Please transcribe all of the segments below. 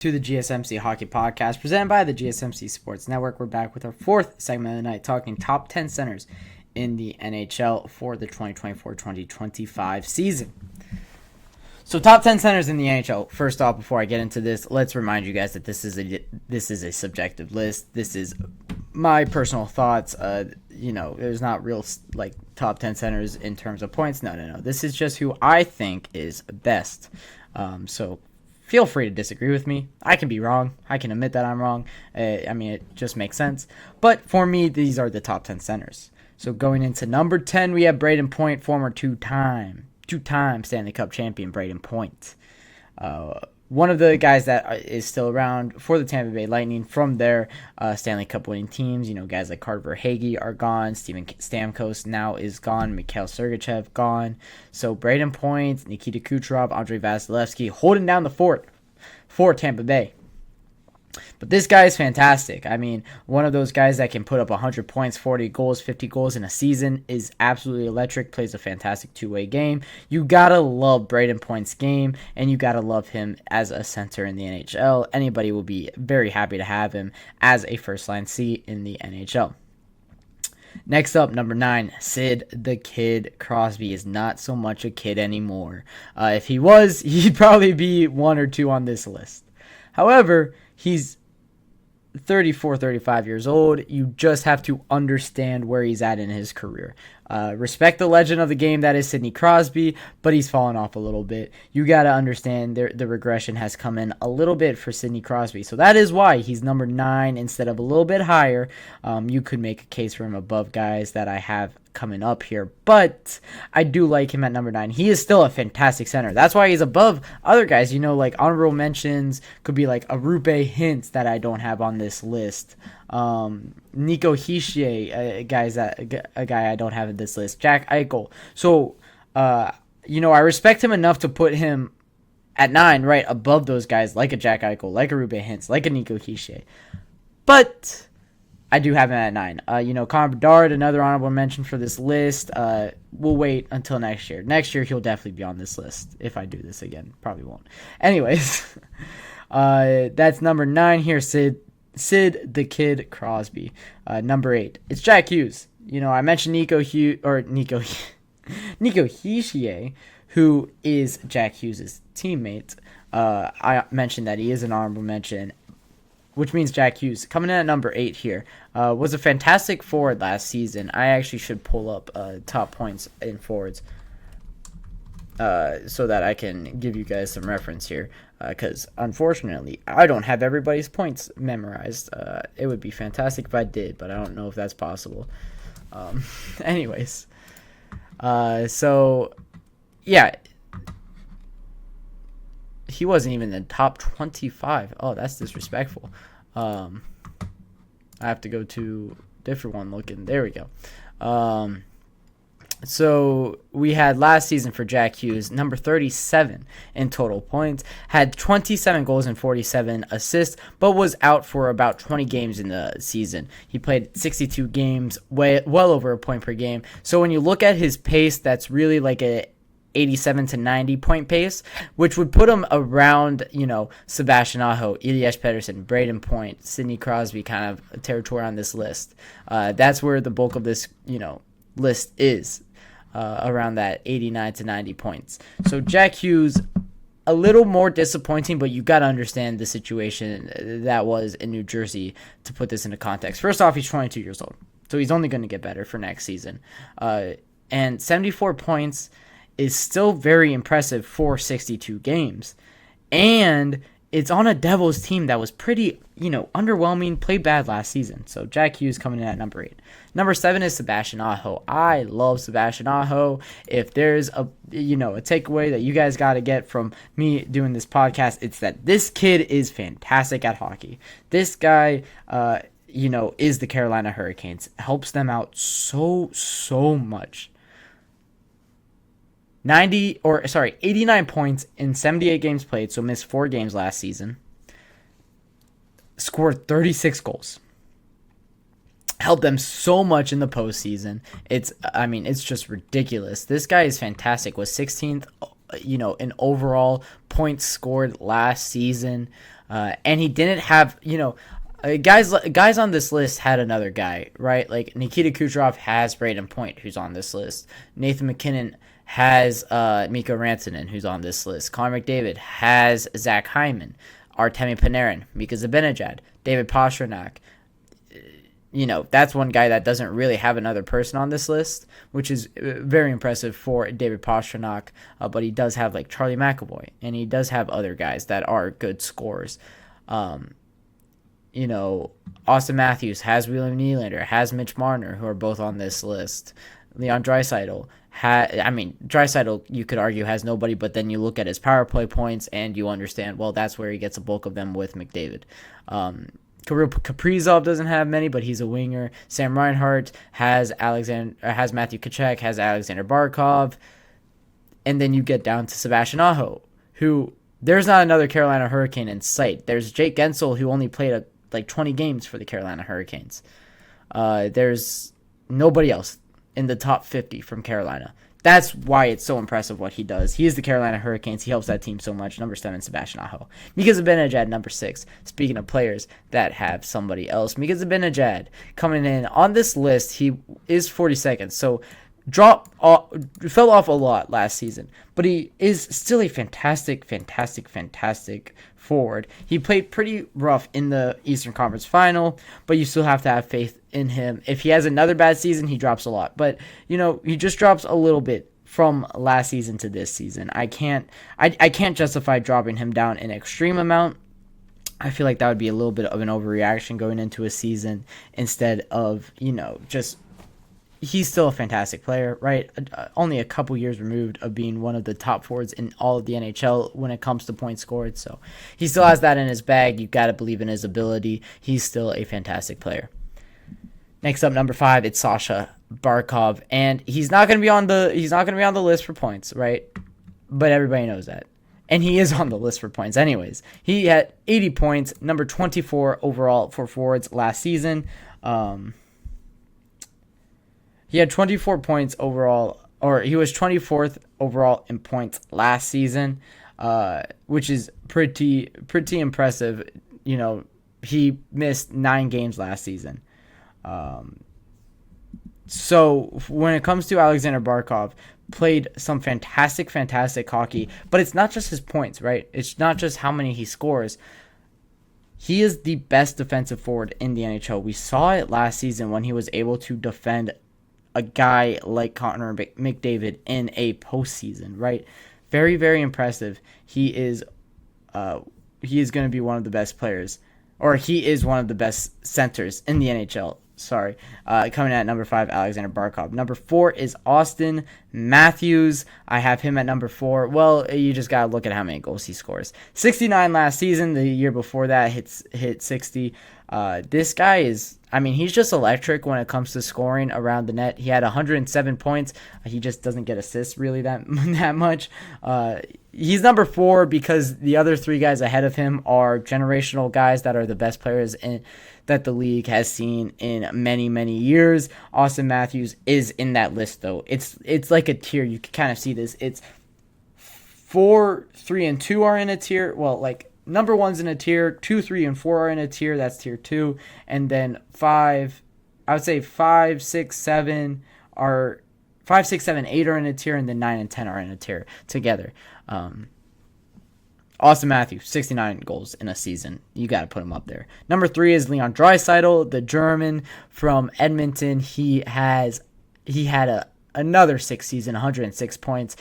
To the GSMC Hockey Podcast, presented by the GSMC Sports Network. We're back with our fourth segment of the night, talking top 10 centers in the NHL for the 2024-2025 season. So top 10 centers in the NHL. First off, before I get into this, let's remind you guys that this is a subjective list. This is my personal thoughts. There's not real top 10 centers in terms of points. No. This is just who I think is best. So feel free to disagree with me. I can be wrong. I can admit that I'm wrong. It just makes sense. But for me, these are the top 10 centers. So going into number 10, we have Braden Point, former two-time Stanley Cup champion Braden Point. One of the guys that is still around for the Tampa Bay Lightning from their Stanley Cup winning teams. Guys like Carter Verhaeghe are gone. Steven Stamkos now is gone. Mikhail Sergachev gone. So Braden Point, Nikita Kucherov, Andrei Vasilevsky holding down the fort for Tampa Bay. But this guy is fantastic. One of those guys that can put up 100 points, 40 goals, 50 goals in a season is absolutely electric, plays a fantastic two-way game. You gotta love Braden Point's game, and you gotta love him as a center in the NHL. Anybody will be very happy to have him as a first-line seat in the NHL. Next up, number 9, Sid the Kid Crosby is not so much a kid anymore. If he was, he'd probably be 1 or 2 on this list. However, he's 34, 35 years old. You just have to understand where he's at in his career. Respect the legend of the game that is Sidney Crosby, but he's fallen off a little bit. You got to understand the regression has come in a little bit for Sidney Crosby. So that is why he's number 9 instead of a little bit higher. You could make a case for him above guys that I have coming up here, but I do like him at number 9. He is still a fantastic center. That's why he's above other guys. Like honorable mentions could be like Arupe Hintz that I don't have on this list. Nico Hischier, a guy I don't have in this list. Jack Eichel. So, I respect him enough to put him at 9, right above those guys like a Jack Eichel, like a Arupe Hintz, like a Nico Hischier. But I do have him at 9. Connor Bedard, another honorable mention for this list. We'll wait until next year. Next year, he'll definitely be on this list if I do this again. Probably won't. Anyways, that's number 9 here, Sid the Kid Crosby. Number 8, it's Jack Hughes. I mentioned Nico Hischier, who is Jack Hughes' teammate. I mentioned that he is an honorable mention, which means Jack Hughes, coming in at number 8 here, was a fantastic forward last season. I actually should pull up top points in forwards so that I can give you guys some reference here, because unfortunately, I don't have everybody's points memorized. It would be fantastic if I did, but I don't know if that's possible. Anyways, so yeah. He wasn't even in the top 25. Oh, that's disrespectful. I have to go to a different one looking. There we go. So we had last season for Jack Hughes, number 37 in total points, had 27 goals and 47 assists, but was out for about 20 games in the season. He played 62 games, well over a point per game. So when you look at his pace, that's really like a 87 to 90 point pace, which would put him around, Sebastian Aho, Elias Pettersson, Braden Point, Sidney Crosby kind of territory on this list. That's where the bulk of this, list is, around that 89 to 90 points. So Jack Hughes, a little more disappointing, but you got to understand the situation that was in New Jersey to put this into context. First off, he's 22 years old, so he's only going to get better for next season. And 74 points is still very impressive for 62 games. And it's on a Devils team that was pretty, underwhelming, played bad last season. So Jack Hughes coming in at number 8. Number 7 is Sebastian Aho. I love Sebastian Aho. If there's a takeaway that you guys got to get from me doing this podcast, it's that this kid is fantastic at hockey. This guy, is the Carolina Hurricanes. Helps them out so much. 89 points in 78 games played, so missed 4 games last season. Scored 36 goals. Helped them so much in the postseason. It's just ridiculous. This guy is fantastic. Was 16th, in overall points scored last season. And he didn't have, guys on this list had another guy, right? Like Nikita Kucherov has Braden Point, who's on this list. Nathan McKinnon has Mikko Rantanen, who's on this list. Connor McDavid has Zach Hyman, Artemi Panarin, Mika Zibanejad, David Pastrnak. That's one guy that doesn't really have another person on this list, which is very impressive for David Pastrnak. But he does have like Charlie McAvoy, and he does have other guys that are good scorers. Austin Matthews has William Nylander, has Mitch Marner, who are both on this list. Leon Draisaitl Draisaitl, you could argue, has nobody, but then you look at his power play points and you understand, well, that's where he gets a bulk of them with McDavid. Kirill Kaprizov doesn't have many, but he's a winger. Sam Reinhart has Matthew Tkachuk, has Alexander Barkov, and then you get down to Sebastian Aho, who there's not another Carolina Hurricane in sight. There's Jake Gensel, who only played 20 games for the Carolina Hurricanes. There's nobody else in the top 50 from Carolina. That's why it's so impressive what he does. He is the Carolina Hurricanes. He helps that team so much. Number 7, Sebastian Aho. Mika Zibanejad, number 6. Speaking of players that have somebody else, Mika Zibanejad coming in on this list, he is 42nd. So fell off a lot last season, but he is still a fantastic forward. He played pretty rough in the Eastern Conference Final, but you still have to have faith in him. If he has another bad season, he drops a lot, but he just drops a little bit from last season to this season. I can't justify dropping him down an extreme amount. I feel like that would be a little bit of an overreaction going into a season instead of just. He's still a fantastic player, right? Only a couple years removed of being one of the top forwards in all of the NHL when it comes to points scored. So he still has that in his bag. You got to believe in his ability. He's still a fantastic player. Next up, number 5, it's Sasha Barkov, and he's not going to be on the list for points, right? But everybody knows that. And he is on the list for points anyways. He had 80 points, number 24 overall for forwards last season. He had 24 points overall, or he was 24th overall in points last season, which is pretty impressive. He missed 9 games last season. So when it comes to Alexander Barkov, played some fantastic hockey, but it's not just his points, right? It's not just how many he scores. He is the best defensive forward in the NHL. We saw it last season when he was able to defend a guy like Connor McDavid in a postseason, right? Very, very impressive. He is going to be one of the best players, or he is one of the best centers in the NHL. Coming at number 5, Alexander Barkov. Number 4 is Austin Matthews. I have him at number 4. Well, you just got to look at how many goals he scores. 69 last season. The year before that, hit 60. This guy is, he's just electric when it comes to scoring around the net. He had 107 points. He just doesn't get assists really that much. He's number 4 because the other 3 guys ahead of him are generational guys that are the best players that the league has seen in many, many years. Austin Matthews is in that list, though. It's like a tier. You can kind of see this. It's 4, 3, and 2 are in a tier. Well, like number 1's in a tier. 2, 3, and 4 are in a tier. That's tier 2. And then 5, I would say 5, 6, 7 are 5, 6, 7, 8 are in a tier, and then 9 and 10 are in a tier together. Austin Matthews, 69 goals in a season. You got to put him up there. Number 3 is Leon Draisaitl, the German from Edmonton. He had another 6 season, 106 points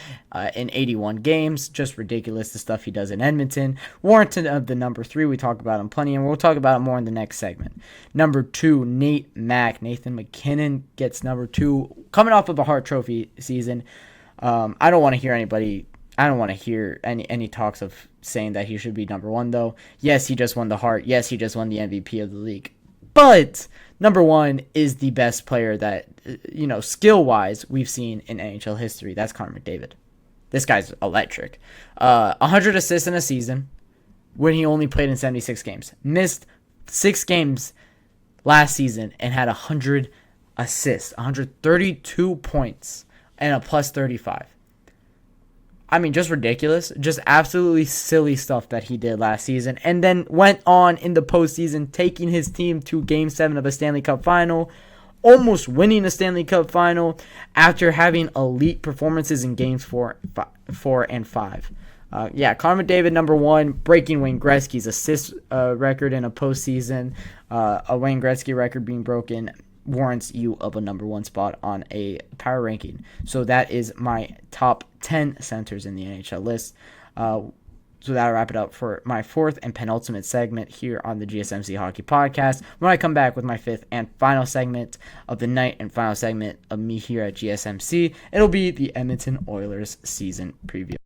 in 81 games. Just ridiculous, the stuff he does in Edmonton. Warranted of the number 3. We talk about him plenty, and we'll talk about it more in the next segment. Number 2, Nathan McKinnon gets number 2, coming off of a Hart Trophy season. I don't want to hear any talks of saying that he should be number 1, though. Yes, he just won the Hart. Yes, he just won the MVP of the league. But number 1 is the best player that, skill-wise, we've seen in NHL history. That's Connor McDavid. This guy's electric. 100 assists in a season when he only played in 76 games. Missed 6 games last season and had 100 assists, 132 points, and a plus 35. just ridiculous. Just absolutely silly stuff that he did last season. And then went on in the postseason, taking his team to Game 7 of a Stanley Cup final, almost winning a Stanley Cup final after having elite performances in Games 4 and 5. Connor McDavid, number 1, breaking Wayne Gretzky's assist record in a postseason. A Wayne Gretzky record being broken warrants you of a number 1 spot on a power ranking. So that is my top 10 centers in the NHL list. So that'll wrap it up for my 4th and penultimate segment here on the GSMC Hockey Podcast. When I come back with my 5th and final segment of the night and final segment of me here at GSMC, it'll be the Edmonton Oilers season preview.